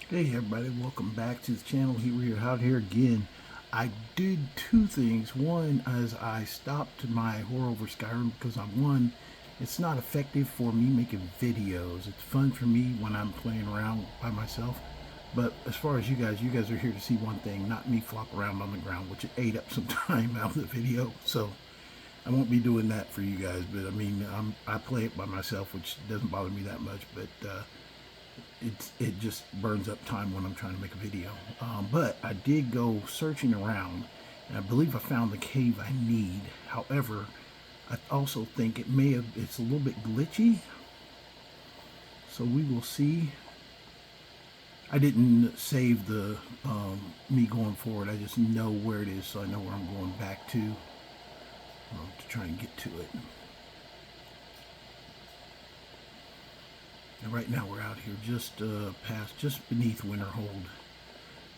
Hey everybody, welcome back to the channel. Here we are out here again. I did two things. One, as I stopped my horror over Skyrim because one, it's not effective for me making videos. It's fun for me when I'm playing around by myself. But as far as you guys are here to see one thing, not me flop around on the ground, which it ate up some time out of the video. So I won't be doing that for you guys. But I mean, I play it by myself, which doesn't bother me that much. But it just burns up time when I'm trying to make a video. But I did go searching around, and I believe I found the cave I need. However, I also think it's a little bit glitchy. So we will see. I didn't save the me going forward. I just know where it is, so I know where I'm going back to try and get to it. And right now we're out here just beneath Winterhold,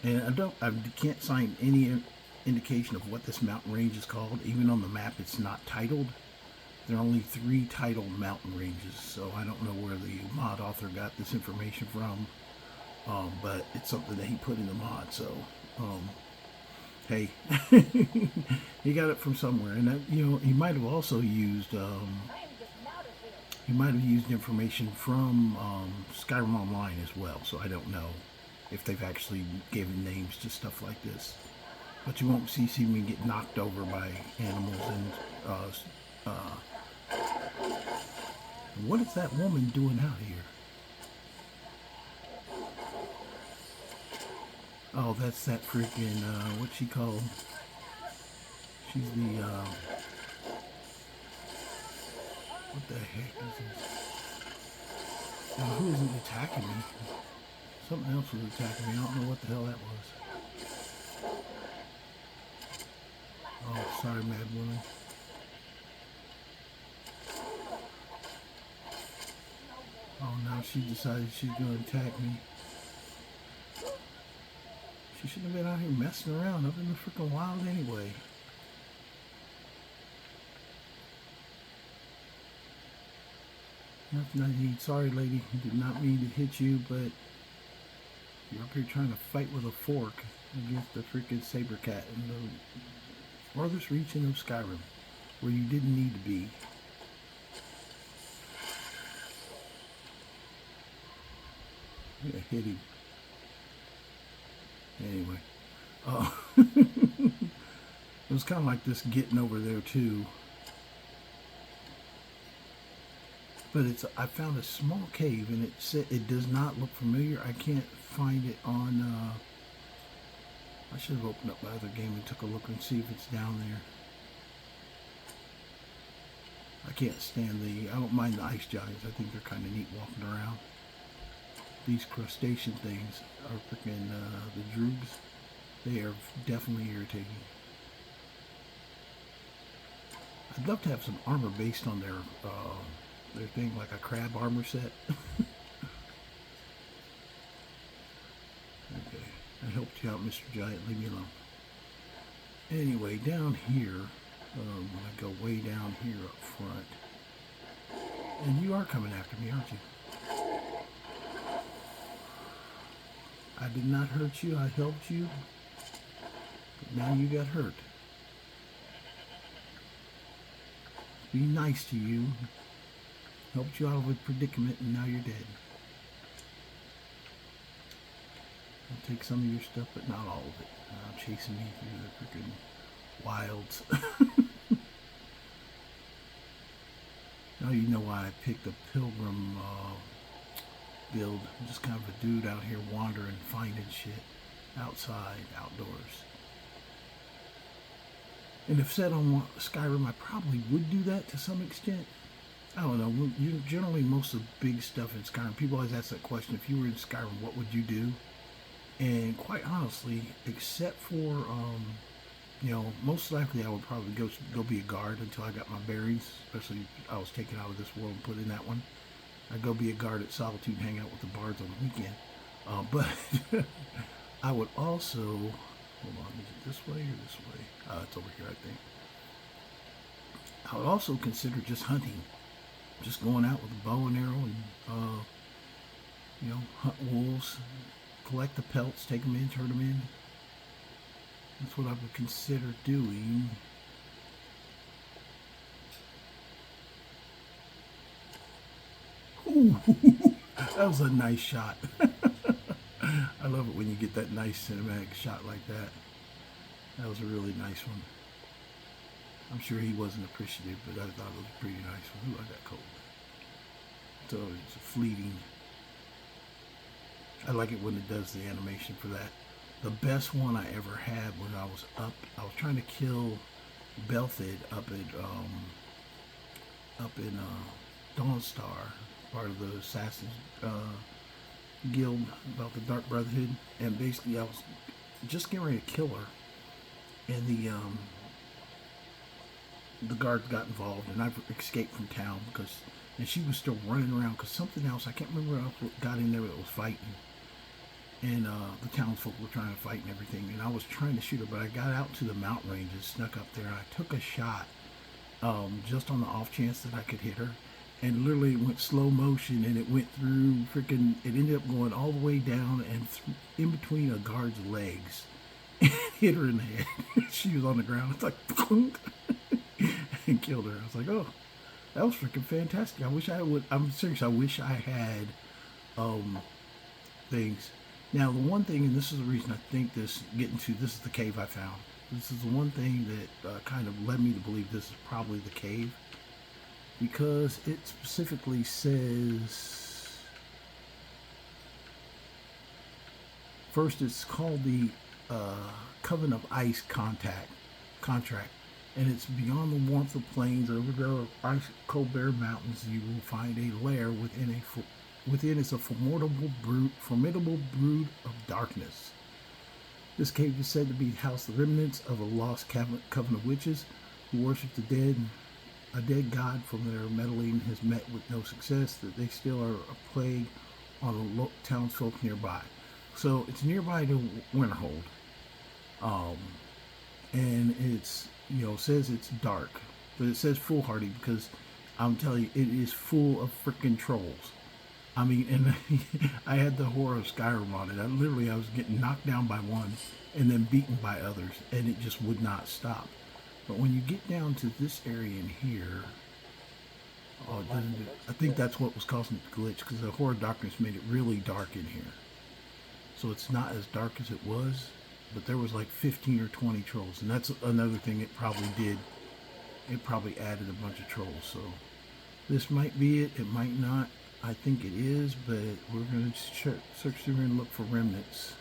and I can't find any indication of what this mountain range is called. Even on the map, it's not titled. There are only 3 titled mountain ranges, so I don't know where the mod author got this information from. But it's something that he put in the mod. So, hey, he got it from somewhere, and that, he might have also used. He might have used information from Skyrim Online as well, so I don't know if they've actually given names to stuff like this. But you won't see me get knocked over by animals and what is that woman doing out here? Oh, that's that freaking what's she called? She's the what the heck is this? Now, who isn't attacking me? Something else was attacking me. I don't know what the hell that was. Oh, sorry, mad woman. Oh, now she decided she's going to attack me. She shouldn't have been out here messing around up in the freaking wild anyway. Nothing I need. Sorry, lady. Did not mean to hit you, but you're up here trying to fight with a fork against the freaking saber cat in the farthest region of Skyrim, where you didn't need to be. Yeah, hit him. Anyway, it was kind of like this getting over there too. But I found a small cave, and it does not look familiar. I can't find it on. I should have opened up my other game and took a look and see if it's down there. I can't stand I don't mind the ice giants. I think they're kind of neat walking around. These crustacean things are freaking the droogs. They are definitely irritating. I'd love to have some armor based on their thing, like a crab armor set. Okay, I helped you out, Mr. Giant. Leave me alone. Anyway, down here, I go way down here up front, and you are coming after me, aren't you? I did not hurt you. I helped you. But now you got hurt. Be nice to you. Helped you out of a predicament, and now you're dead. I'll take some of your stuff, but not all of it. Chasing me through the freaking wilds. Now you know why I picked a pilgrim build. I'm just kind of a dude out here wandering, finding shit outside, outdoors. And if set on Skyrim, I probably would do that to some extent. I don't know. Generally, most of the big stuff in Skyrim, people always ask that question: if you were in Skyrim, what would you do? And quite honestly, except for most likely I would probably go be a guard until I got my bearings. Especially if I was taken out of this world and put in that one. I'd go be a guard at Solitude and hang out with the bards on the weekend. But I would also, hold on, is it this way or this way? It's over here, I think. I would also consider just hunting. Just going out with a bow and arrow and, hunt wolves, collect the pelts, take them in, turn them in. That's what I would consider doing. Ooh, that was a nice shot. I love it when you get that nice cinematic shot like that. That was a really nice one. I'm sure he wasn't appreciative, but I thought it was a pretty nice one. Ooh, I got cold. So it's fleeting. I like it when it does the animation for that. The best one I ever had when I was trying to kill Belthid up in Dawnstar, part of the Assassin's Guild about the Dark Brotherhood, and basically I was just getting ready to kill her, and the guards got involved, and I escaped from town and she was still running around because something else, I can't remember what got in there that was fighting, and the townsfolk were trying to fight and everything, and I was trying to shoot her, but I got out to the mountain range and snuck up there, and I took a shot just on the off chance that I could hit her, and literally it went slow motion, and it went through it ended up going all the way down and in between a guard's legs, and hit her in the head. She was on the ground. It's like, and killed her. I was like, oh, that was freaking fantastic. I'm serious, I wish I had things. Now, the one thing, and this is the reason I think this is the cave I found. This is the one thing that kind of led me to believe this is probably the cave, because it specifically says, first it's called the Coven of Ice contract, and it's beyond the warmth of plains, over the ice cold bare mountains. You will find a lair within is a formidable brood of darkness. This cave is said to be house the remnants of a lost coven of witches who worship the dead. A dead god from their meddling has met with no success, that they still are a plague on the townsfolk nearby. So it's nearby to Winterhold, and it's says it's dark, but it says foolhardy because I'm telling you, it is full of freaking trolls. I mean, and I had the horror of Skyrim on it. I was getting knocked down by one and then beaten by others, and it just would not stop. But when you get down to this area in here, I think that's what was causing the glitch, because the horror darkness made it really dark in here. So it's not as dark as it was, but there was like 15 or 20 trolls, and that's another thing it probably did. It probably added a bunch of trolls. So this might be it. It might not. I think it is, but we're going to search through and look for remnants.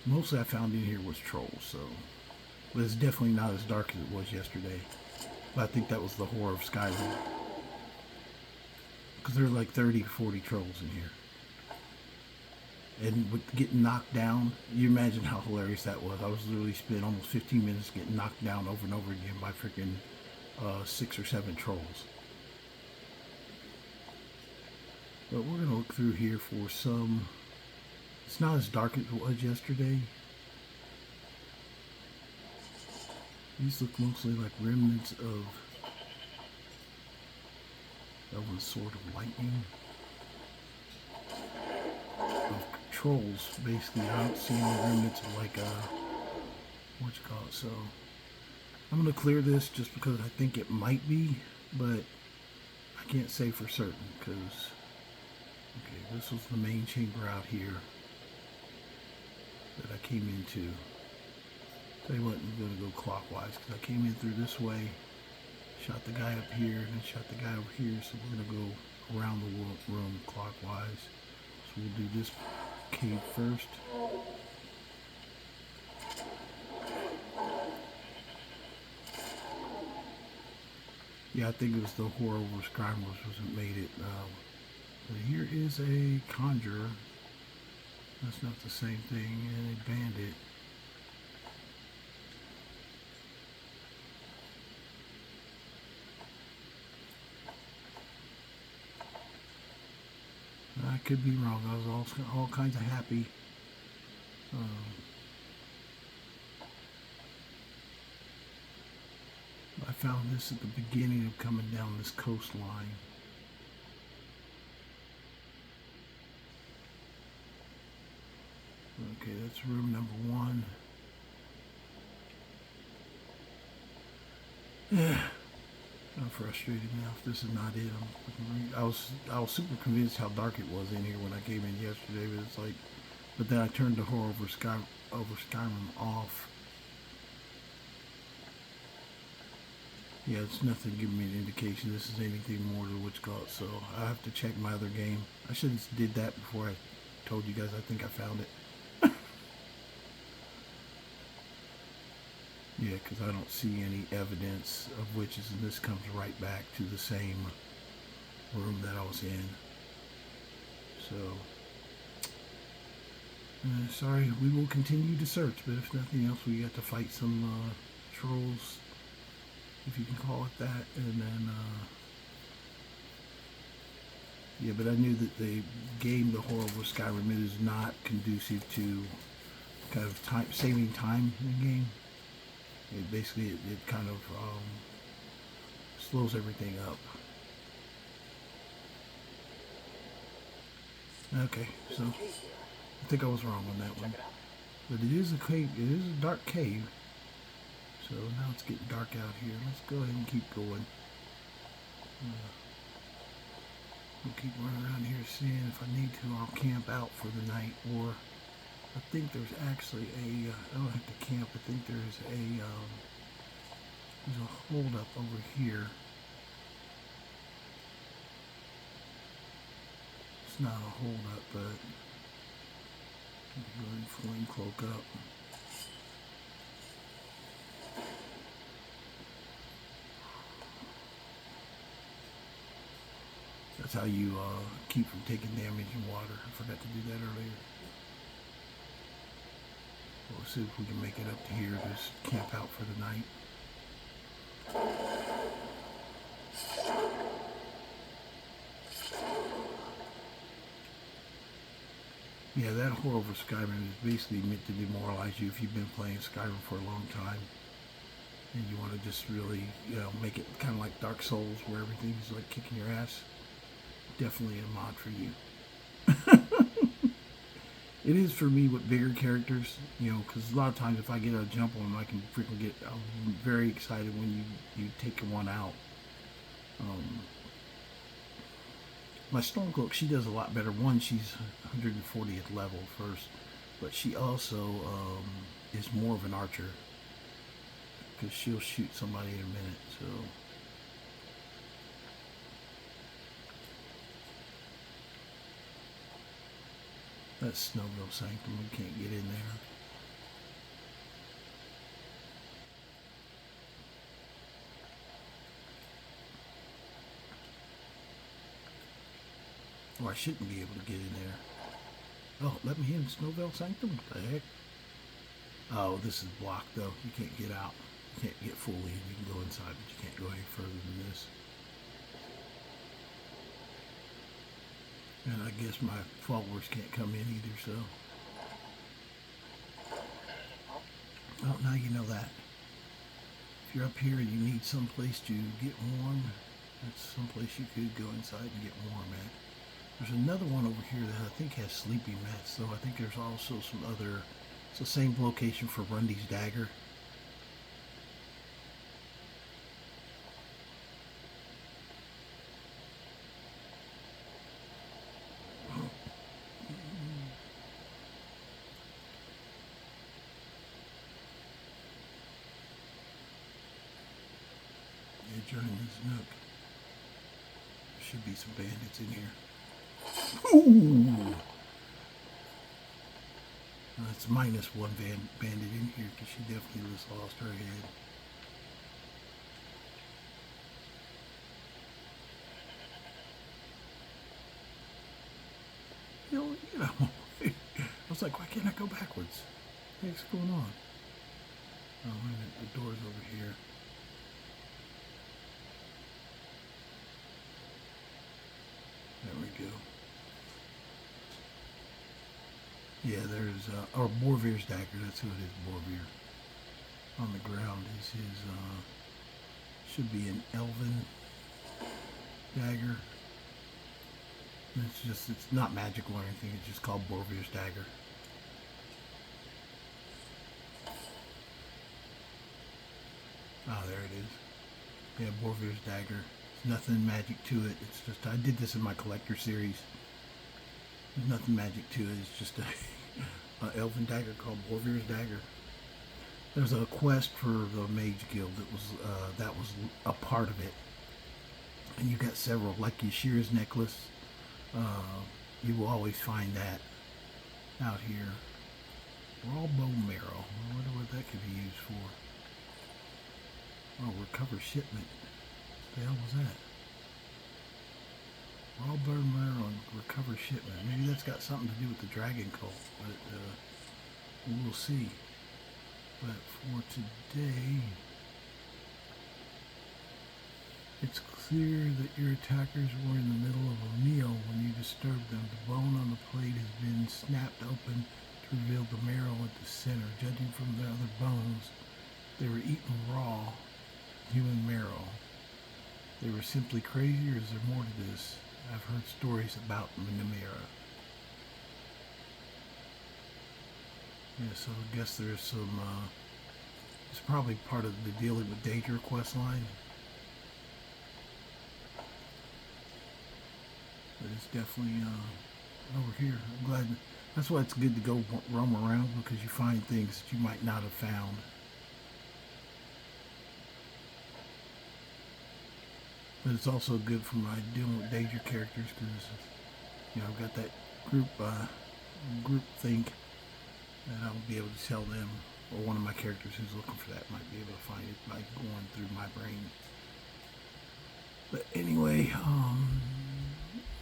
Mostly I found in here was trolls, but it's definitely not as dark as it was yesterday. But I think that was the horror of Skyrim, because there's like 30 to 40 trolls in here. And with getting knocked down, you imagine how hilarious that was. I was literally spent almost 15 minutes getting knocked down over and over again by freaking 6 or 7 trolls. But we're going to look through here for some. It's not as dark as it was yesterday. These look mostly like remnants of the Sword of Lightning. Of trolls, basically. I don't see any remnants of so I'm going to clear this just because I think it might be, but I can't say for certain, because this was the main chamber out here that I came into. Tell you what, I'm going to go clockwise, because I came in through this way, shot the guy up here, and then shot the guy over here, so we're going to go around the room clockwise. So we'll do this cave first. Yeah, I think it was the horror over Skyrim wasn't made it. But here is a conjurer. That's not the same thing, and a bandit. I could be wrong. I was all kinds of happy. I found this at the beginning of coming down this coastline. Okay, that's room number 1. Yeah, I'm frustrated now. If this is not it, I was super convinced how dark it was in here when I came in yesterday, but it's like, but then I turned the horror over Skyrim off. Yeah, it's nothing giving me an indication this is anything more than what's called, so I have to check my other game. I should have did that before I told you guys I think I found it. Yeah, because I don't see any evidence of witches, and this comes right back to the same room that I was in. So, sorry, we will continue to search, but if nothing else, we got to fight some trolls, if you can call it that, and then, yeah, but I knew that the game, the horror of Skyrim, is not conducive to kind of saving time in the game. It basically, it kind of slows everything up. Okay, so I think I was wrong on that one. But it is a cave, it is a dark cave. So now it's getting dark out here. Let's go ahead and keep going. We'll keep running around here seeing if I need to. I'll camp out for the night, or I think there's actually a, I don't have to camp, I think there's a hold up over here. It's not a hold up, but go ahead and flame cloak up. That's how you keep from taking damage in water. I forgot to do that earlier. We'll see if we can make it up to here. Just camp out for the night. Yeah, that horror over Skyrim is basically meant to demoralize you if you've been playing Skyrim for a long time. And you want to just really, make it kind of like Dark Souls where everything's like kicking your ass. Definitely a mod for you. It is for me with bigger characters, because a lot of times if I get a jump on them, I can freaking get, I'm very excited when you take one out. My Stormcloak, she does a lot better. One, she's 140th level first, but she also is more of an archer, because she'll shoot somebody in a minute, so. That's Snowville Sanctum, we can't get in there. Or I shouldn't be able to get in there. Oh, let me in Snowville Sanctum? What the heck? Oh, this is blocked though. You can't get out. You can't get fully in. You can go inside, but you can't go any further than this. And I guess my followers can't come in either, so. Oh, now you know that. If you're up here and you need some place to get warm, that's someplace you could go inside and get warm at. There's another one over here that I think has sleeping mats, though I think there's also some other, it's the same location for Rundy's Dagger. Joining this nook. There should be some bandits in here. Ooh! That's minus one bandit in here because she definitely just lost her head. I was like, why can't I go backwards? What's going on? Oh, wait a minute, the door's over here. There we go. Yeah, there's, or Borvir's dagger, that's who it is, Borvir. On the ground is his, should be an elven dagger. It's not magical or anything, it's just called Borvir's dagger. Oh, there it is. Yeah, Borvir's dagger. There's nothing magic to it. It's just I did this in my collector series. There's nothing magic to it. It's just a elven dagger called Borvir's dagger. There's a quest for the Mage Guild that was a part of it, and you got several like Yashira's necklace. Uh, you will always find that out here. Raw bone marrow. I wonder what that could be used for. Oh, recover shipment. What the hell was that? Raw bone marrow and recover shipment. Maybe that's got something to do with the dragon cult, but we'll see. But for today, it's clear that your attackers were in the middle of a meal when you disturbed them. The bone on the plate has been snapped open to reveal the marrow at the center. Judging from the other bones, they were eaten raw human marrow. They were simply crazy, or is there more to this? I've heard stories about Minamera. Yeah, so I guess there's some, it's probably part of the dealing with Daedra quest line. But it's definitely over here. I'm glad. That's why it's good to go roam around, because you find things that you might not have found. But it's also good for my dealing with Daedra characters, because I've got that group think that I'll be able to tell them, or one of my characters who's looking for that might be able to find it by going through my brain. But anyway,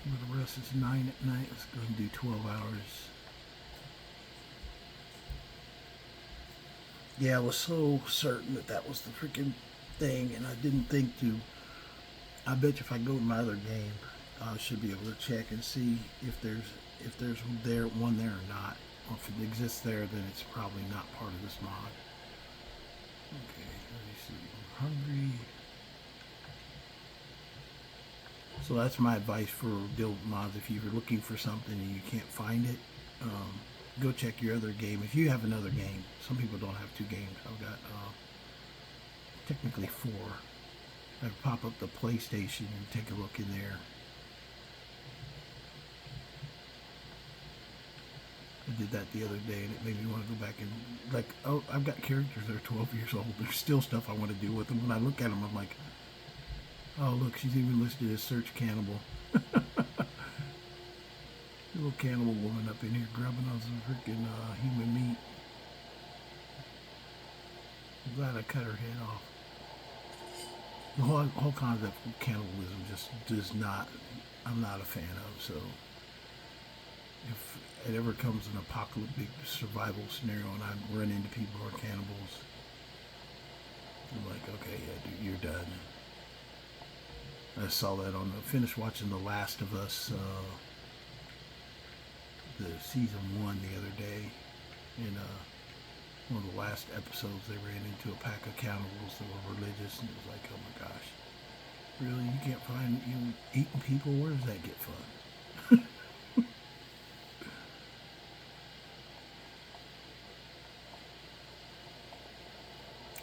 the rest is 9 at night. Let's go and do 12 hours. Yeah, I was so certain that was the freaking thing, and I didn't think to. I bet you if I go to my other game, I should be able to check and see if there's one there or not. Or if it exists there, then it's probably not part of this mod. Okay, let me see. I'm hungry. So that's my advice for build mods. If you're looking for something and you can't find it, go check your other game. If you have another game, some people don't have two games. I've got technically 4. I'd pop up the PlayStation and take a look in there. I did that the other day, and it made me want to go back and, like, oh, I've got characters that are 12 years old. There's still stuff I want to do with them. When I look at them, I'm like, oh, look, she's even listed as search cannibal. Little cannibal woman up in here grubbing on some freaking human meat. I'm glad I cut her head off. The whole concept of cannibalism just does not, I'm not a fan of. So if it ever comes an apocalyptic survival scenario and I run into people who are cannibals, I'm like, okay, yeah, dude, you're done. I saw that finished watching The Last of Us, the season 1 the other day, and one of the last episodes they ran into a pack of cannibals that were religious, and it was like, oh my gosh, really, you can't find you eating people? Where does that get fun?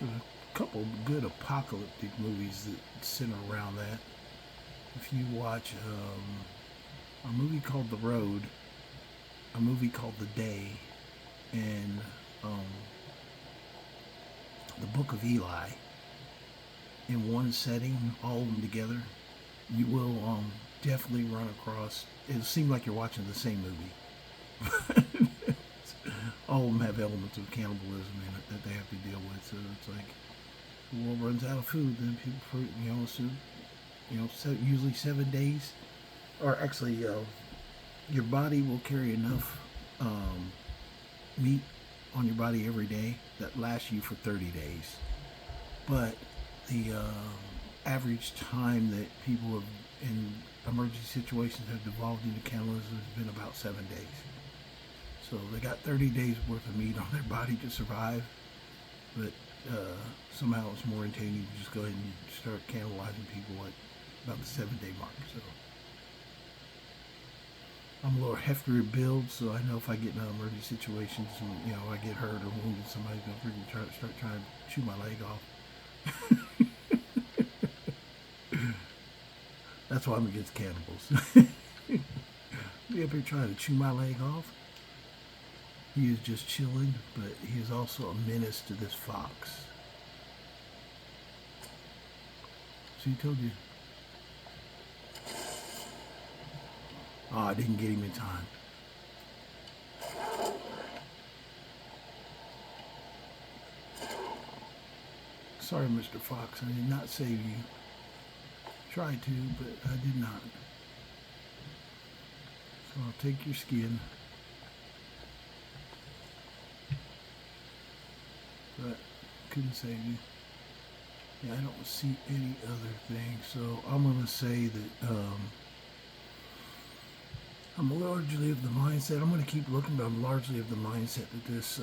There's a couple good apocalyptic movies that center around that. If you watch a movie called The Road, a movie called The Day, and the Book of Eli, in one setting, all of them together, you will definitely run across, it'll seem like you're watching the same movie. All of them have elements of cannibalism in it that they have to deal with. So it's like the world runs out of food, then people, usually 7 days, or actually, your body will carry enough meat on your body every day that lasts you for 30 days. But the average time that people have, in emergency situations have devolved into cannibalism has been about 7 days. So they got 30 days worth of meat on their body to survive, but somehow it's more entertaining to just go ahead and start cannibalizing people at about the 7-day mark. So I'm a little heftier build, so I know if I get in emergency situations, and I get hurt or wounded, somebody's gonna freaking start trying to chew my leg off. That's why I'm against cannibals. Be up here trying to chew my leg off. He is just chilling, but he is also a menace to this fox. So he told you. Oh, I didn't get him in time. Sorry, Mr. Fox, I did not save you. Tried to, but I did not. So I'll take your skin. But couldn't save you. Yeah, I don't see any other thing. So I'm going to say that I'm largely of the mindset, I'm going to keep looking, but I'm largely of the mindset that this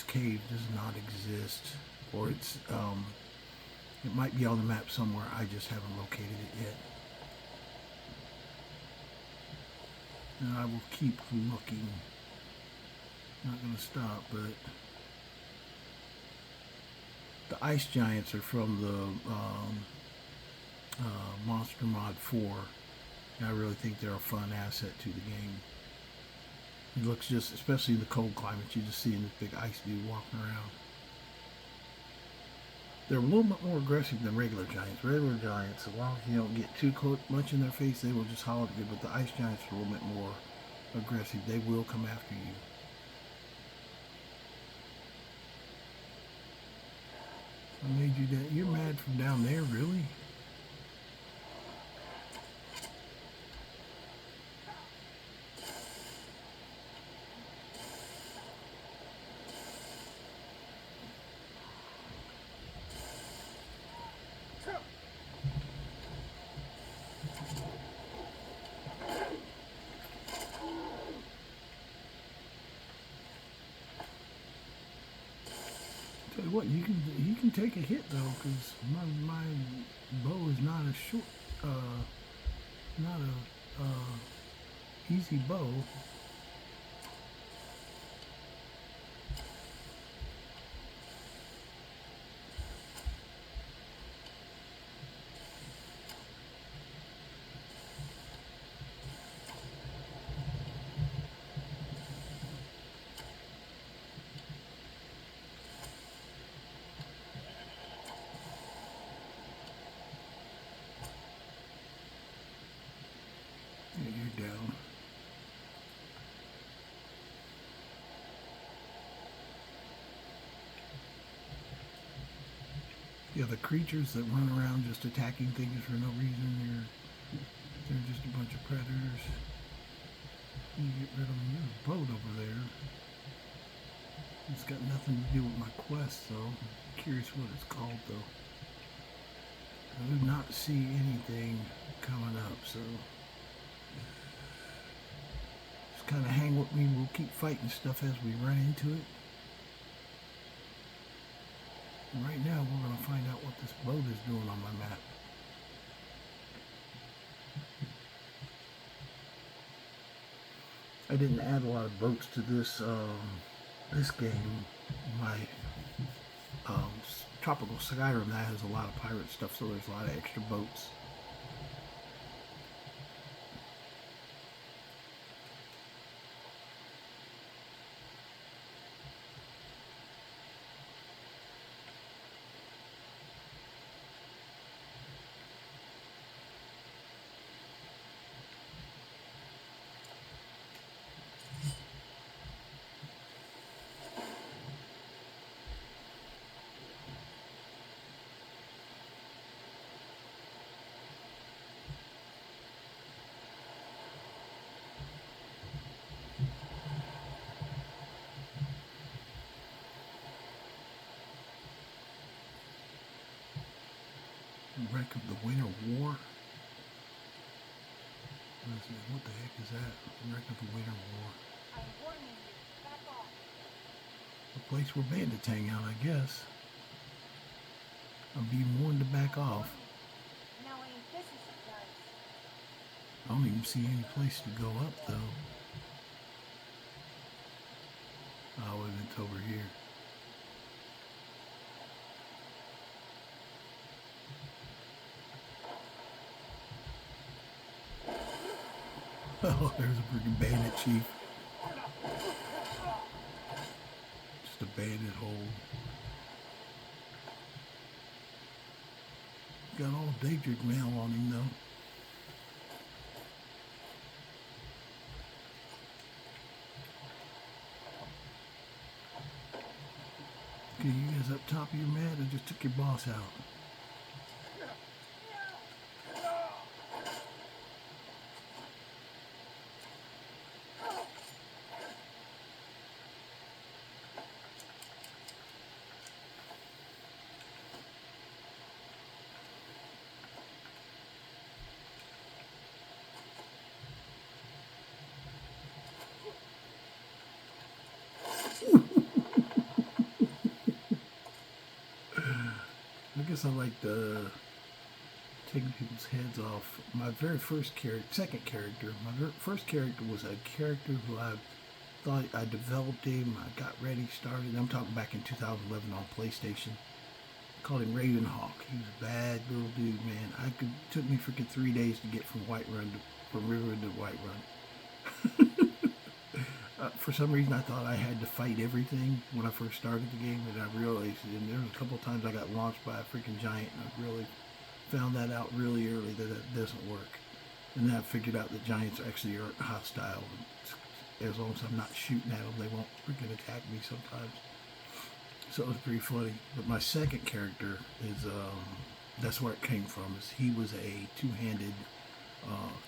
cave does not exist. Or it might be on the map somewhere, I just haven't located it yet. And I will keep looking. Not going to stop, but the ice giants are from the Monster Mod 4. And I really think they're a fun asset to the game. It looks just, especially in the cold climates, you just seeing this big ice dude walking around. They're a little bit more aggressive than regular giants. Regular giants, as long as you don't get too much in their face, they will just holler at you. But the ice giants are a little bit more aggressive. They will come after you. I made you that. You're mad from down there, really? Tell you what, you can take a hit though, because my bow is not a short, not a easy bow. Yeah, you're down. Yeah, the creatures that run around just attacking things for no reason, they're just a bunch of predators. You get rid of them. There's a boat over there. It's got nothing to do with my quest, though. I'm curious what it's called, though. I do not see anything coming up, so just kind of hang with me. We'll keep fighting stuff as we run into it. And right now, we're going to find out what this boat is doing on my map. I didn't add a lot of boats to this game. My tropical Skyrim, that has a lot of pirate stuff, so there's a lot of extra boats. Wreck of the Winter War. What the heck is that? Wreck of the Winter War. I'm warning you. Back off. A place where bandits hang out, I guess. I'm being warned to back off. Now ain't this a surprise? I don't even see any place to go up, though. Oh, it's over here. Oh, there's a freaking bandit chief. Just a bandit hole. Got all Daedric mail on him though. Okay, you guys up top of your mat? I just took your boss out. I guess I like the taking people's heads off. My very first character, second character, first character was a character who I thought I developed him. I got ready, started. I'm talking back in 2011 on PlayStation. I called him Ravenhawk. He was a bad little dude, man. Took me freaking 3 days to get from River to Whiterun. For some reason, I thought I had to fight everything when I first started the game, and I realized, and there was a couple of times I got launched by a freaking giant, and I really found that out really early that it doesn't work. And then I figured out that giants actually aren't hostile. As long as I'm not shooting at them, they won't freaking attack me sometimes. So it was pretty funny. But my second character is, that's where it came from, is he was a two-handed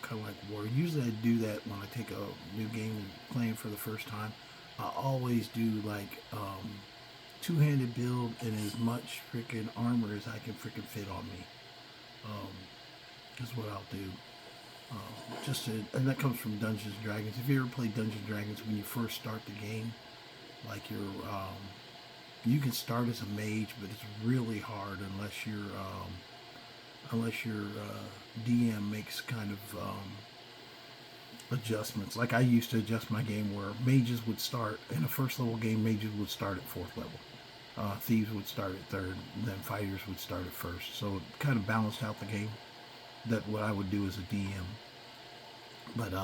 kind of like war. Usually I do that when I take a new game playing for the first time. I always do like two-handed build and as much freaking armor as I can freaking fit on me. Is what I'll do. And that comes from Dungeons and Dragons. If you ever played Dungeons and Dragons when you first start the game, like you can start as a mage, but it's really hard unless your DM makes kind of adjustments. Like I used to adjust my game where mages would start in a first level game. Mages would start at fourth level. Thieves would start at third, and then fighters would start at first. So it kind of balanced out the game. That what I would do as a DM. But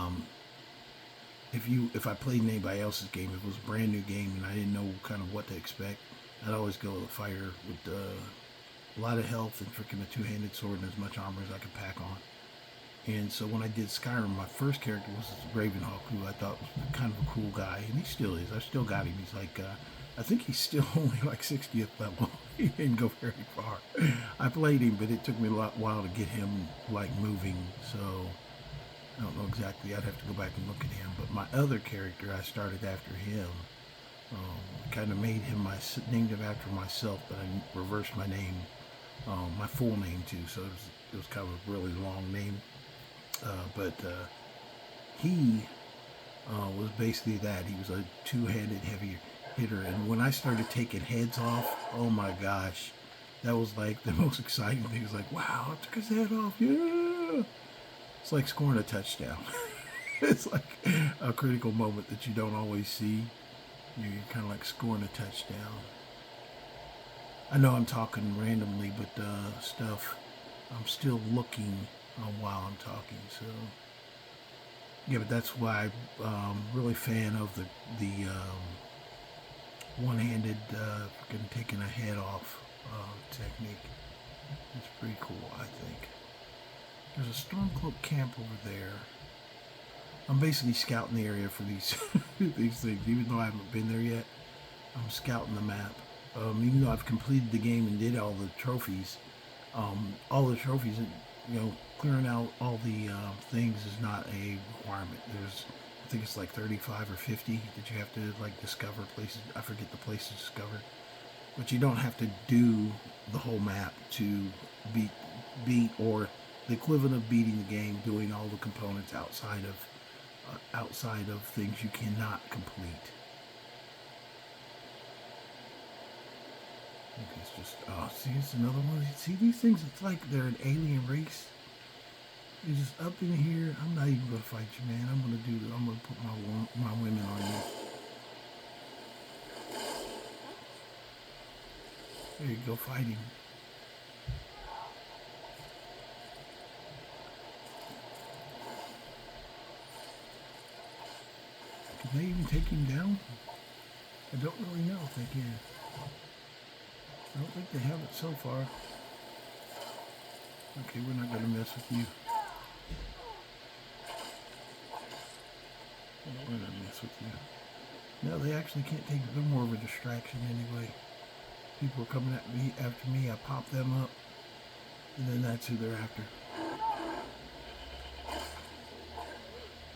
if I played in anybody else's game, if it was a brand new game and I didn't know kind of what to expect, I'd always go with a fighter with a lot of health and freaking a two-handed sword and as much armor as I could pack on. And so when I did Skyrim, my first character was Ravenhawk, who I thought was kind of a cool guy, and he still is. I still got him. He's like, I think he's still only like 60th level. He didn't go very far. I played him, but it took me a while to get him like moving. So I don't know exactly. I'd have to go back and look at him. But my other character, I started after him. Kind of named him after myself, but I reversed my name, my full name too. So it was kind of a really long name. But he was basically that. He was a two-handed heavy hitter, and when I started taking heads off, oh my gosh, that was like the most exciting thing. It was like, wow, I took his head off, yeah! It's like scoring a touchdown. It's like a critical moment that you don't always see. You're kind of like scoring a touchdown. I know I'm talking randomly, but stuff, I'm still looking while I'm talking, so yeah, but that's why I'm really fan of the one-handed taking a head off technique. It's pretty cool, I think. There's a Stormcloak camp over there. I'm basically scouting the area for these these things, even though I haven't been there yet. I'm scouting the map. Even though I've completed the game and did all the trophies, clearing out all the things is not a requirement. I think it's like 35 or 50 that you have to like discover places. I forget the places discovered, but you don't have to do the whole map to beat or the equivalent of beating the game, doing all the components outside of things you cannot complete. It's just see, it's another one. See these things? It's like they're an alien race. You're just up in here. I'm not even gonna fight you, man. I'm gonna put my women on you. There you go, fighting. Can they even take him down? I don't really know if they can. I don't think they have it so far. Okay, we're not going to mess with you. We're going to mess with you. No, they actually can't take it. They're more of a distraction anyway. People are coming at me after me. I pop them up, and then that's who they're after.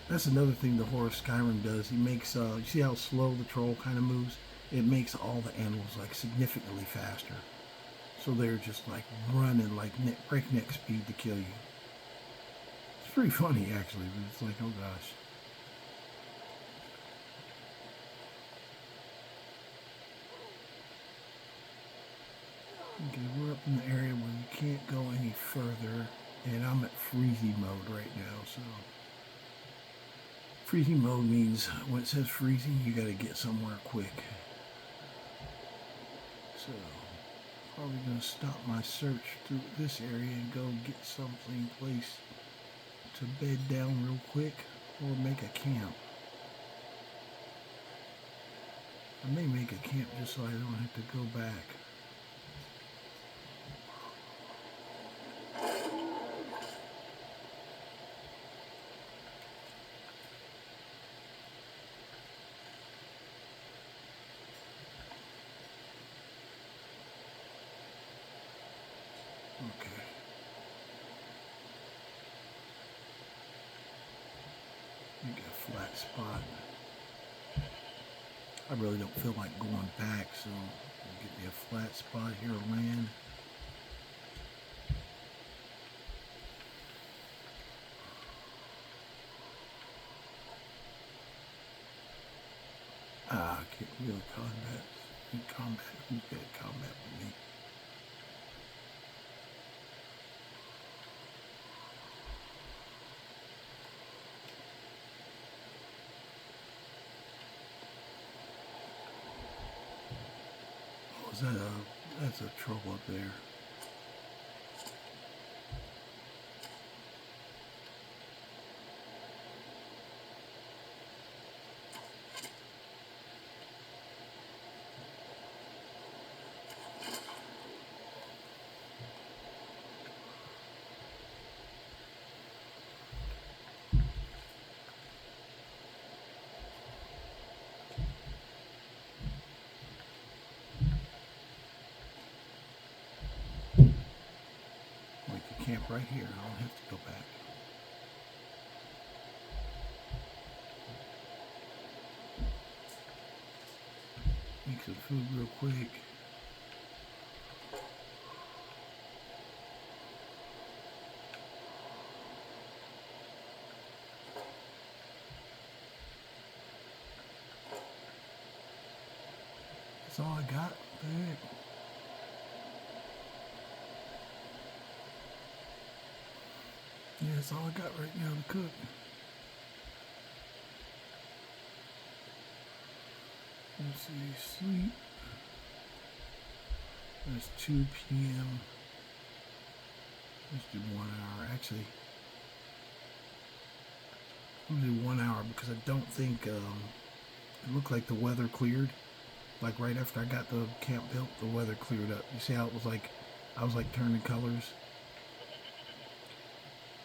That's another thing the horror Skyrim does. He makes, you see how slow the troll kind of moves? It makes all the animals like significantly faster. So they're just like running like breakneck speed to kill you. It's pretty funny actually, but it's like, oh gosh. Okay, we're up in the area where you can't go any further, and I'm at freezing mode right now, so. Freezing mode means when it says freezing, you gotta get somewhere quick. So, probably gonna stop my search through this area and go get something place to bed down real quick, or make a camp. I may make a camp just so I don't have to go back. Okay. Make a flat spot. I really don't feel like going back, so I'll get me a flat spot here to land. I can't really combat. In combat, who's got combat with me? Oh, is that that's a troll up there. We can camp right here. I don't have to go back. Make some food real quick. That's all I got. There. Yeah, that's all I got right now to cook. Let's see, sleep. It's 2 p.m. Let's do 1 hour. Actually, I'm gonna do 1 hour because I don't think it looked like the weather cleared. Like right after I got the camp built, the weather cleared up. You see how it was like, I was like turning colors.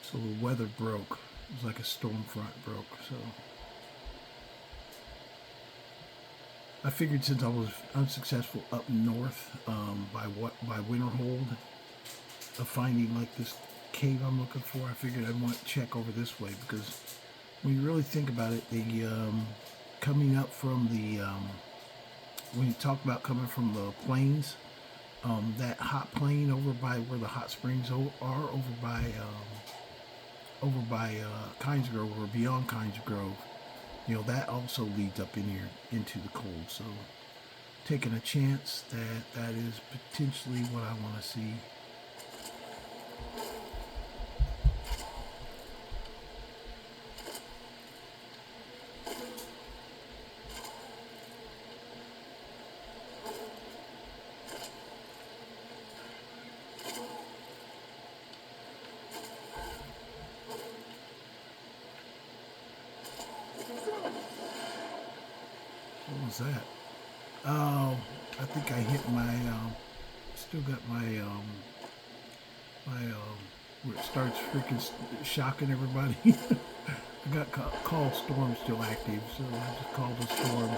So the weather broke. It was like a storm front broke. So I figured since I was unsuccessful up north by Winterhold of finding like this cave I'm looking for, I figured I'd want to check over this way because when you really think about it, the coming up from the when you talk about coming from the plains, that hot plain over by where the hot springs are, over by Kynes Grove or beyond Kynes Grove, you know, that also leads up in here into the cold. So taking a chance that is potentially what I want to see. What was that? Oh, I think I hit my. Still got my where it starts freaking shocking everybody. I got call storm still active, so I just called a storm.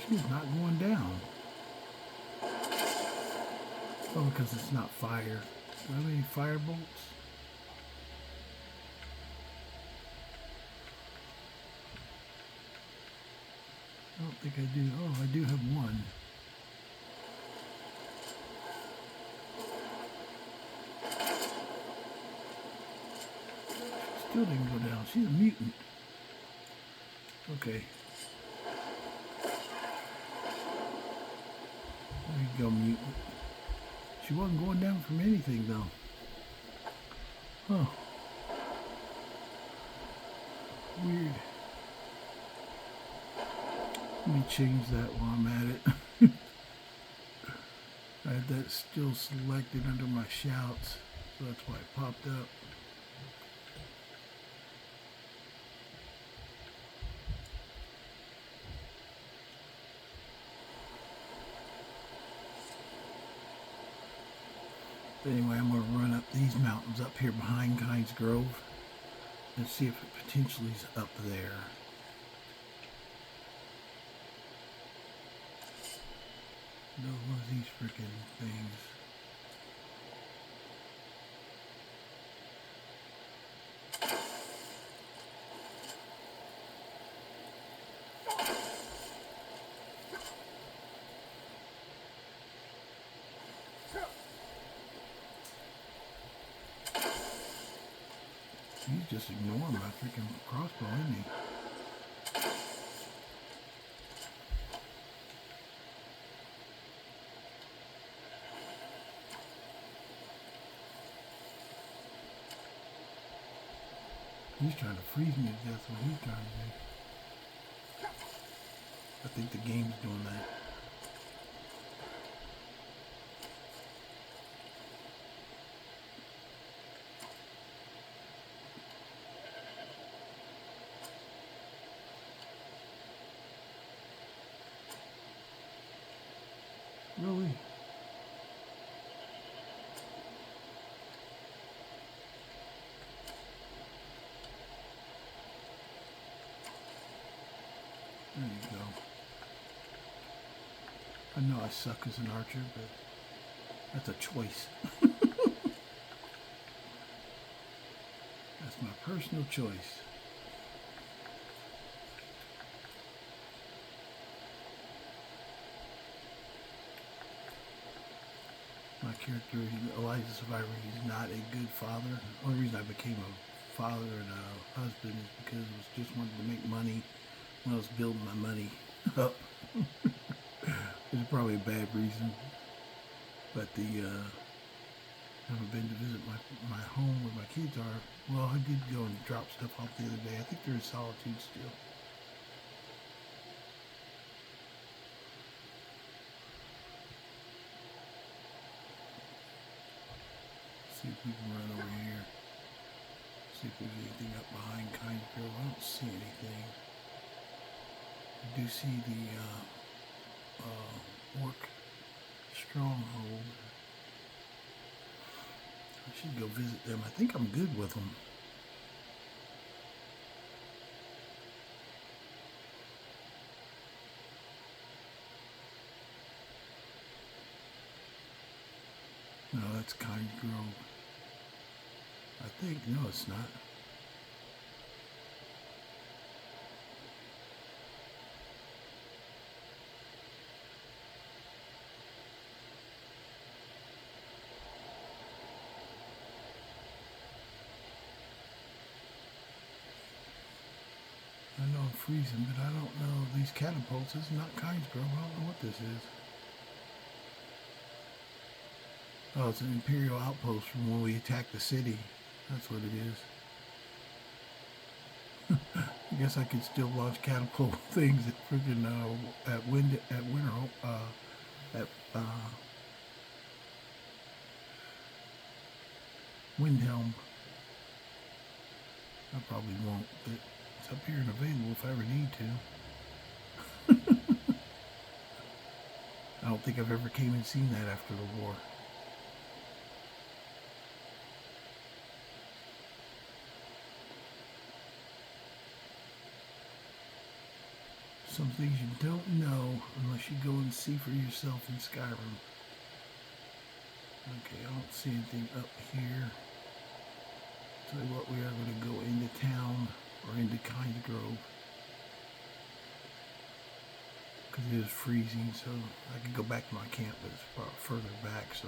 She's not going down. Oh, because it's not fire. Do I have any fire bolts? I don't think I do. Oh, I do have one. Still didn't go down. She's a mutant. Okay. There you go, mutant. She wasn't going down from anything, though. Huh. Weird. Let me change that while I'm at it. I had that still selected under my shouts, so that's why it popped up. But anyway, I'm going to run up these mountains up here behind Kynes Grove and see if it potentially is up there. No, one of these freaking things. He's just ignoring my freaking crossbow, isn't he? He's trying to freeze me to death. What he's trying to do. I think the game's doing that. Really? There you go. I know I suck as an archer, but that's a choice. That's my personal choice. My character, Elijah Survivor, he's not a good father. The only reason I became a father and a husband is because I was just wanted to make money when I was building my money up. Which is probably a bad reason. But I haven't been to visit my home where my kids are. Well, I did go and drop stuff off the other day. I think they're in Solitude still. See if we can run over here. See if there's anything up behind Kynes Grove. I don't see anything. I do see the orc stronghold. I should go visit them. I think I'm good with them. No, that's Kynes Grove. I think. No, it's not. I know I'm freezing, but I don't know these catapults. This is not Kynes Grove. I don't know what this is. Oh, it's an Imperial outpost from when we attacked the city. That's what it is. I guess I could still launch catapult things at freaking at winter at Windhelm. I probably won't, but it's up here and available if I ever need to. I don't think I've ever came and seen that after the war. Some things you don't know unless you go and see for yourself in Skyrim. Okay, I don't see anything up here. Tell you what, we are going to go into town or into Kind Grove. Because it is freezing, so I could go back to my camp, but it's far further back, so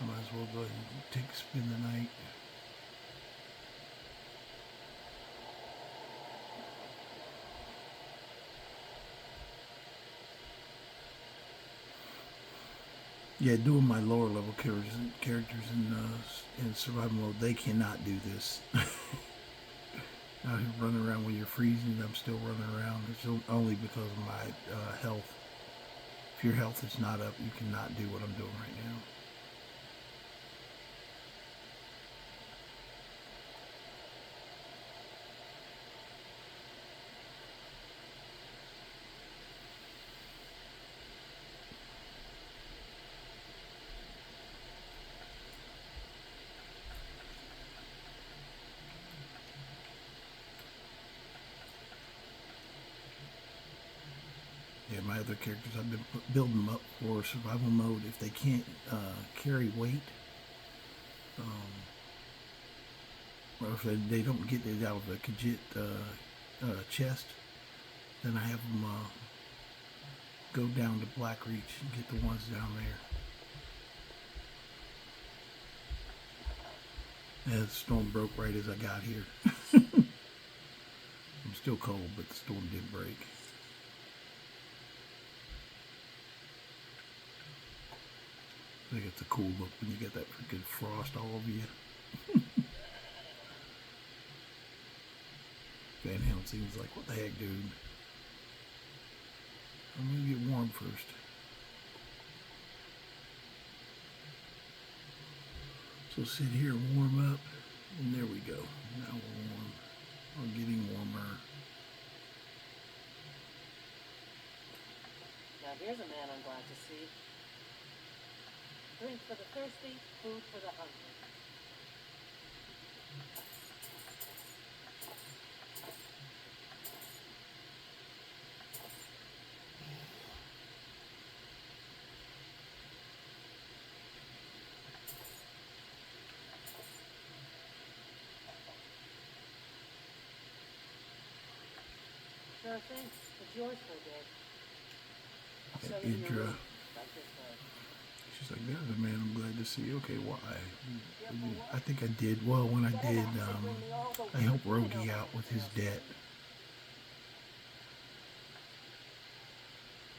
I might as well go ahead and spend the night. Yeah, doing my lower level characters in survival mode, they cannot do this. Out here running around when you're freezing, I'm still running around. It's only because of my health. If your health is not up, you cannot do what I'm doing right now. Yeah, my other characters, I've been building them up for survival mode. If they can't carry weight, or if they don't get it out of the Khajiit chest, then I have them go down to Blackreach and get the ones down there. Yeah, the storm broke right as I got here. I'm still cold, but the storm did break. I think it's a cool look when you get that freaking frost all over you. Van Helsing's like, what the heck, dude? I'm gonna get warm first. So sit here and warm up, and there we go. Now we're warm. We're getting warmer. Now here's a man I'm glad to see. Drink for the thirsty, food for the hungry. Sure thing. It's yours for a day. I'll Yeah, show you your Daedra. room. Right this way. She's like, there's a man I'm glad to see. Okay, why? I think I did. Well, when I did, I helped Rogie out with his debt.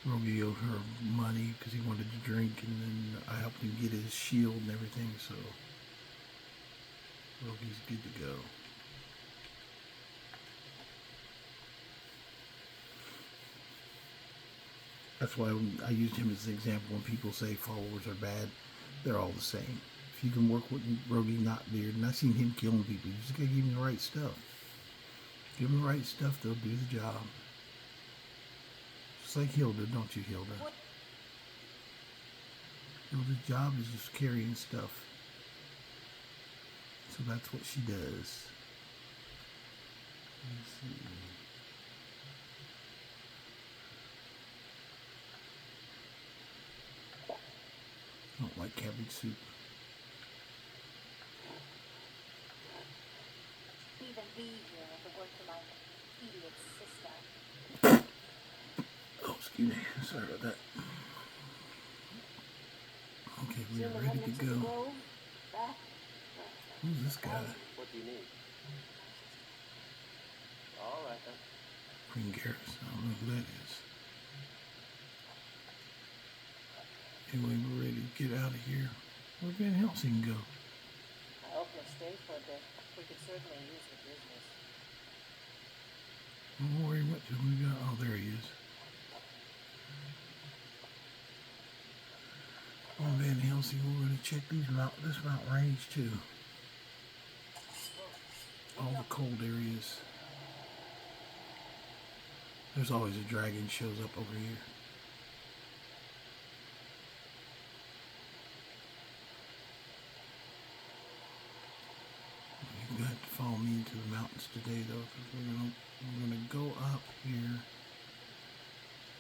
Rogie owed her money because he wanted to drink, and then I helped him get his shield and everything, so Rogie's good to go. That's why I used him as an example when people say followers are bad. They're all the same. If you can work with Rogie not beard, and I've seen him killing people, you just gotta give him the right stuff. Give them the right stuff, they'll do the job. Just like Hilda, don't you, Hilda? Hilda's job is just carrying stuff. So that's what she does. Let's see. I don't like cabbage soup. Even be here at the work for my idiot sister. Oh, excuse me. Sorry about that. Okay, we are ready to go. Who's this guy? What do you need? All right then. Green Garrus. I don't know who that is. Anyway, we're ready to get out of here. Where'd Van Helsing go? I hope you'll stay for a bit. We could certainly use the business. Don't worry, what do we got? Oh, there he is. Oh man, Helsing, we're gonna check this mountain range too. All the cold areas. There's always a dragon shows up over here. You're gonna have to follow me into the mountains today, though, because we're gonna go up here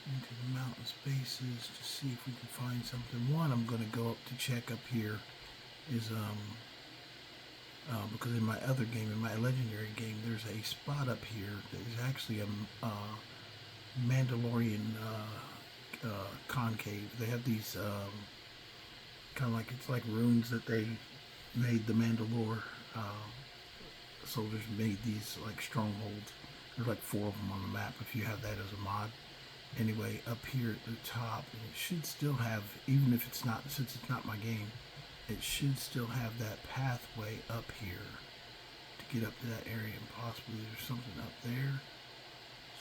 into the mountain spaces to see if we can find something. One, I'm gonna go up to check up here is because in my other game, in my legendary game, there's a spot up here that is actually a Mandalorian concave. They have these kind of like, it's like runes that they made the Mandalore soldiers made these like strongholds. There's like 4 of them on the map if you have that as a mod. Anyway, up here at the top, it should still have, even if it's not, since it's not my game, it should still have that pathway up here to get up to that area, and possibly there's something up there.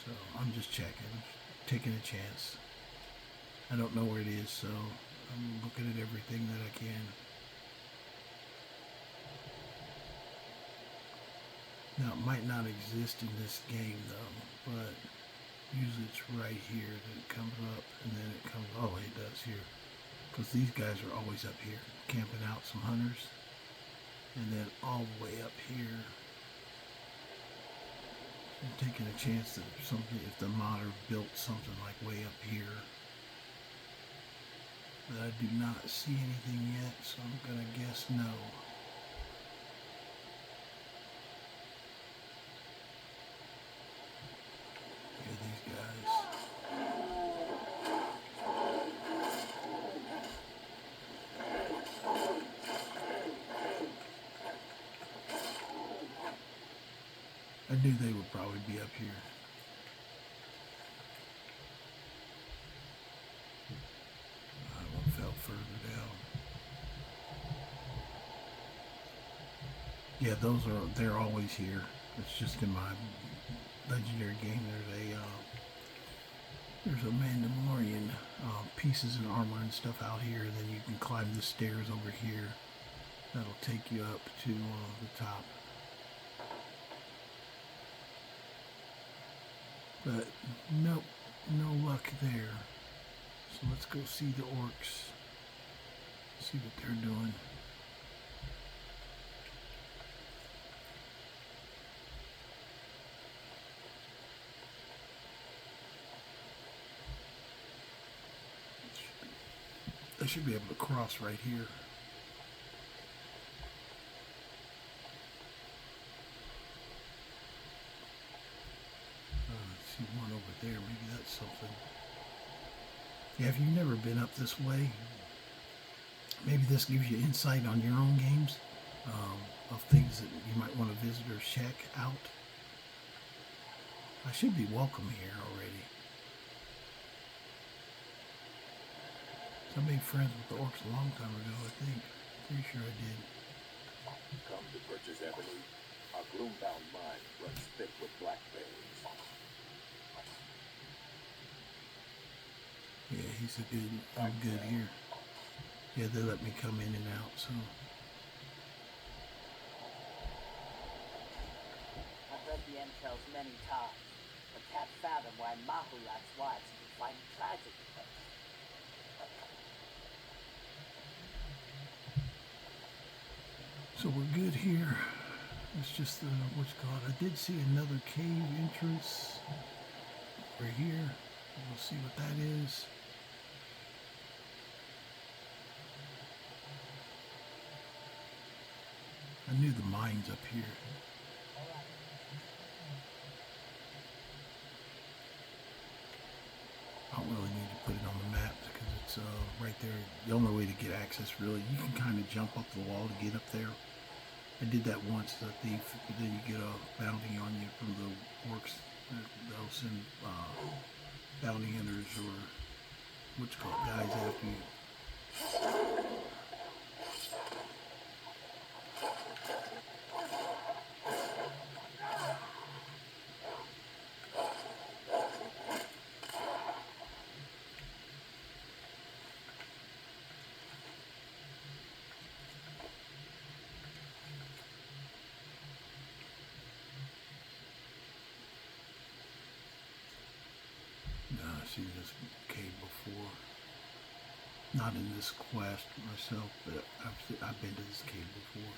So I'm just checking, taking a chance. I don't know where it is, so I'm looking at everything that I can. Now, it might not exist in this game though, but usually it's right here that it comes up, and then it comes, oh, it does here. Because these guys are always up here, camping out some hunters. And then all the way up here, I'm taking a chance that something, if the modder built something like way up here. But I do not see anything yet, so I'm gonna guess no. Look at these guys. I knew they would probably be up here. I one fell further down. Yeah, they're always here. It's just in my legendary game. There's a Mandalorian pieces and armor and stuff out here, and then you can climb the stairs over here. That'll take you up to the top. But nope, no luck there. So let's go see the orcs. See what they're doing. They should be able to cross right here. See one over there, maybe that's something. Yeah, if you've never been up this way, maybe this gives you insight on your own games of things that you might want to visit or check out. I should be welcome here already. So I made friends with the orcs a long time ago, I think. Pretty sure I did. Come to purchase ebony. Our gloom-bound mine runs thick with blackberries. Yeah, he's I'm good here. Yeah, they let me come in and out, so. I've read the entrails many times, but can't fathom why Mahulak's wives can find tragic in them. So we're good here. It's just the, what's it called? I did see another cave entrance over here. We'll see what that is. I knew the mine's up here. I don't really need to put it on the map because it's right there. The only way to get access, really, you can kind of jump up the wall to get up there. I did that once, the thief, but then you get a bounty on you from the orcs. They'll send bounty hunters or what's called guys after you. not in this quest myself, but I've been to this cave before.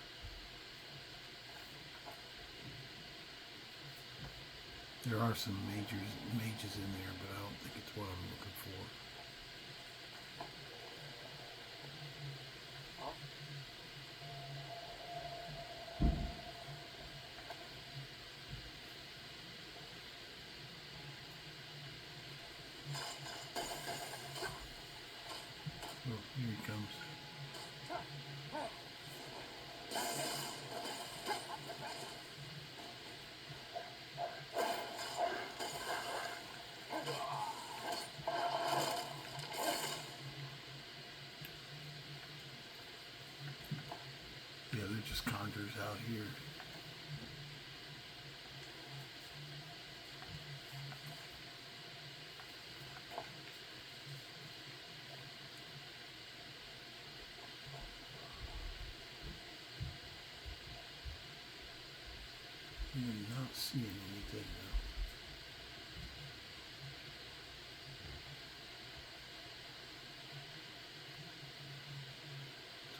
There are some mages in there, but I don't think it's what I'm looking for. Oh, here he comes. Yeah, they're just conjurers out here. I'm not seeing anything though.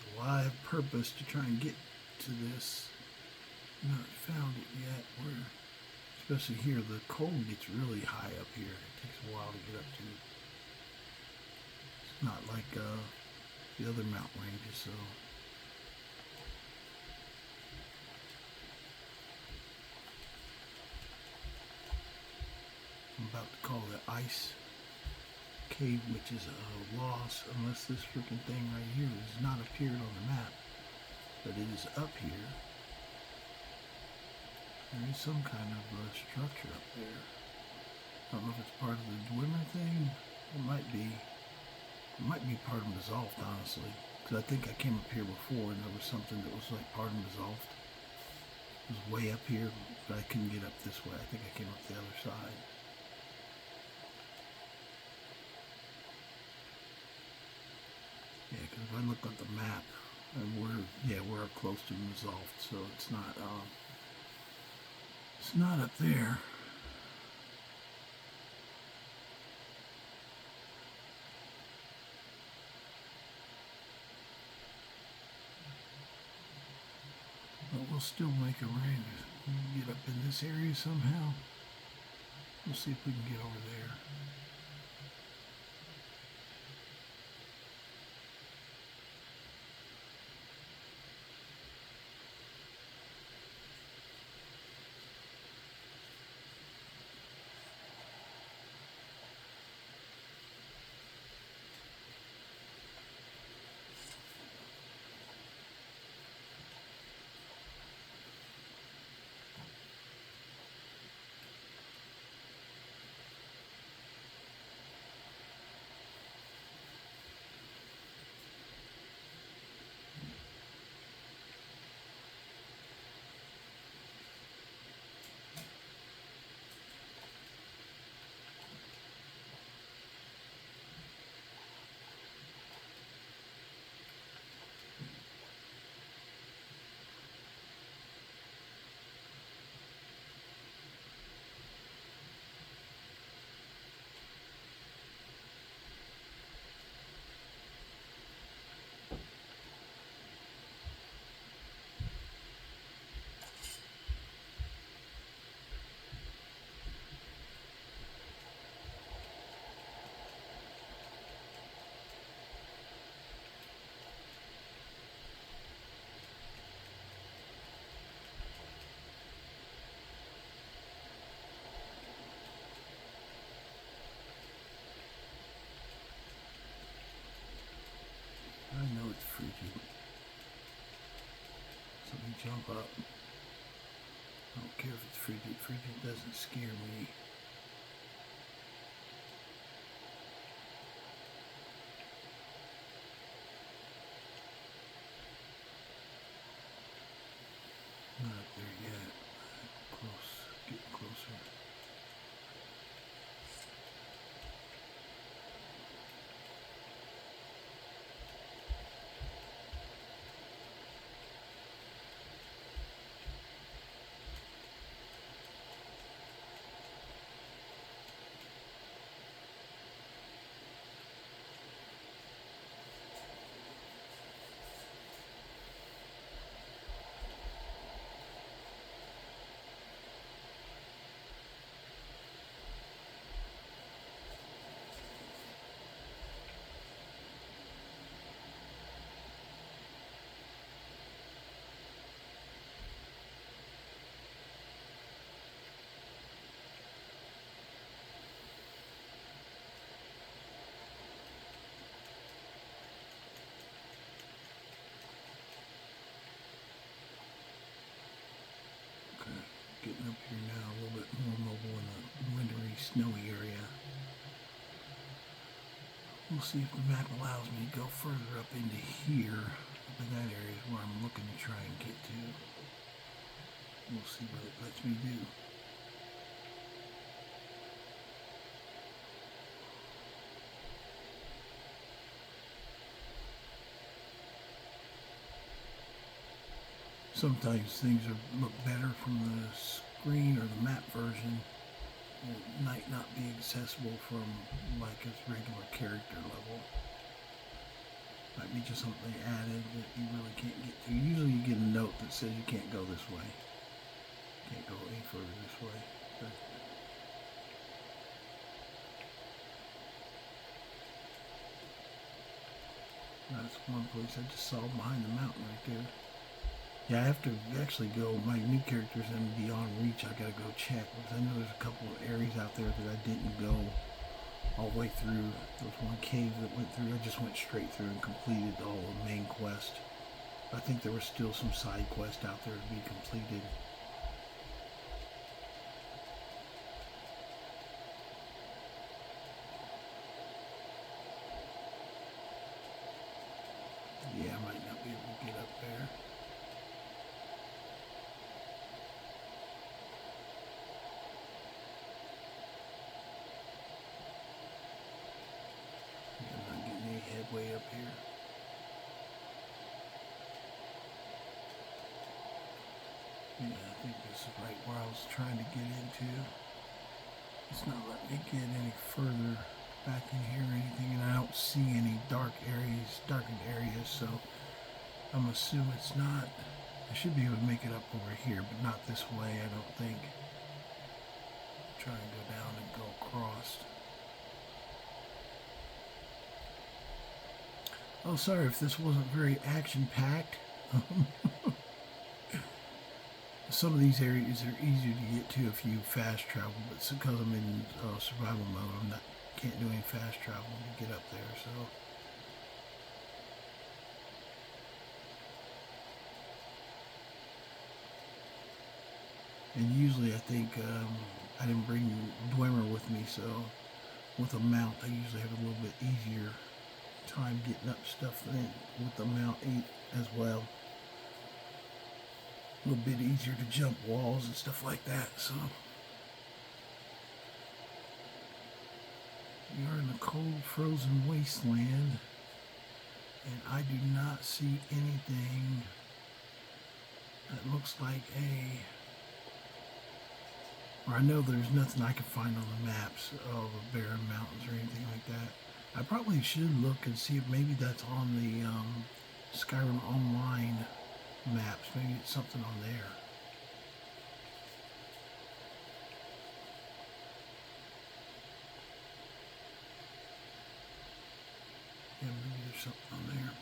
So I have purpose to try and get to this. Not found it yet. Where, especially here, the cold gets really high up here. It takes a while to get up to. It's not like the other mountain ranges, so. I'm about to call it ice cave, which is a loss unless this freaking thing right here has not appeared on the map, but it is up here. There is some kind of structure up there. I don't know if it's part of the Dwemer thing. It might be. It might be part of Resolved, honestly, because I think I came up here before and there was something that was like part of Resolved. It was way up here, but I couldn't get up this way. I think I came up the other side. Yeah, because if I look at the map, we're up close to Resolved, so it's not up there. But we'll still make a rain. We can get up in this area somehow. We'll see if we can get over there. I know it's frigid. So we jump up. I don't care if it's frigid. Frigid doesn't scare me. Not up there yet. Close. Getting closer. getting up here now, a little bit more mobile in the wintry, snowy area. We'll see if the map allows me to go further up into here. Up in that area is where I'm looking to try and get to. We'll see what it lets me do. Sometimes things look better from the screen or the map version. It might not be accessible from like its regular character level. Might be just something they added that you really can't get to. Usually you get a note that says you can't go this way. Can't go any further this way. But that's one place I just saw behind the mountain right there. Yeah, I have to actually go. My new character's in Beyond Reach. I gotta go check because I know there's a couple of areas out there that I didn't go all the way through. There was one cave that went through. I just went straight through and completed all the main quest. I think there was still some side quest out there to be completed. Yeah, I might not be able to get up there. Way up here. Yeah, I think this is right where I was trying to get into. It's not letting me get any further back in here or anything, and I don't see any darkened areas, so I'm assuming it's not. I should be able to make it up over here, but not this way, I don't think. Try and go down and go across. Oh, sorry if this wasn't very action-packed. Some of these areas are easier to get to if you fast travel, but it's because I'm in survival mode, can't do any fast travel to get up there. So, and usually I think I didn't bring Dwemer with me, so with a mount I usually have a little bit easier time getting up stuff with the mount as well. A little bit easier to jump walls and stuff like that. So we are in a cold, frozen wasteland, and I do not see anything that looks like or I know there's nothing I can find on the maps of the barren mountains or anything like that. I probably should look and see if maybe that's on the Skyrim Online maps. Maybe it's something on there. Yeah, maybe there's something on there.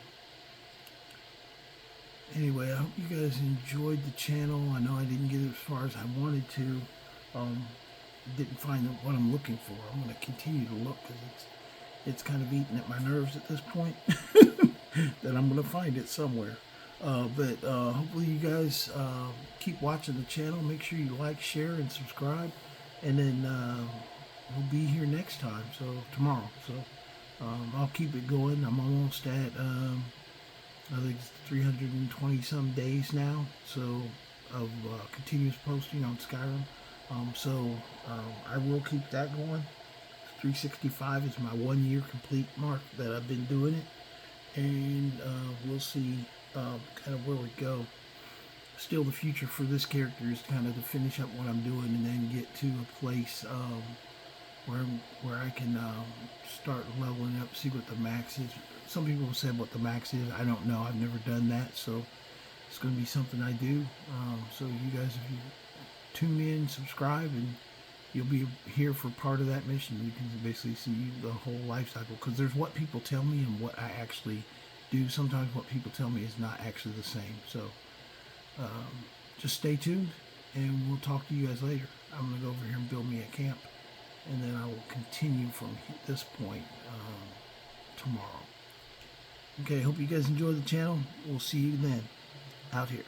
Anyway, I hope you guys enjoyed the channel. I know I didn't get as far as I wanted to. Didn't find what I'm looking for. I'm going to continue to look because it's kind of eating at my nerves at this point. That I'm going to find it somewhere. But hopefully you guys keep watching the channel. Make sure you like, share, and subscribe. And then we'll be here next time. So tomorrow. So I'll keep it going. I'm almost at I think it's 320 some days now. So of continuous posting on Skyrim. I will keep that going. 365 is my 1 year complete mark that I've been doing it, and we'll see kind of where we go. Still, the future for this character is kind of to finish up what I'm doing and then get to a place where I can start leveling up, see what the max is. Some people have said what the max is. I don't know. I've never done that, so it's going to be something I do. So you guys, if you tune in, subscribe, and you'll be here for part of that mission. You can basically see the whole life cycle, because there's what people tell me and what I actually do. Sometimes what people tell me is not actually the same. So just stay tuned, and we'll talk to you guys later. I'm going to go over here and build me a camp, and then I will continue from this point tomorrow. Okay, hope you guys enjoy the channel. We'll see you then out here.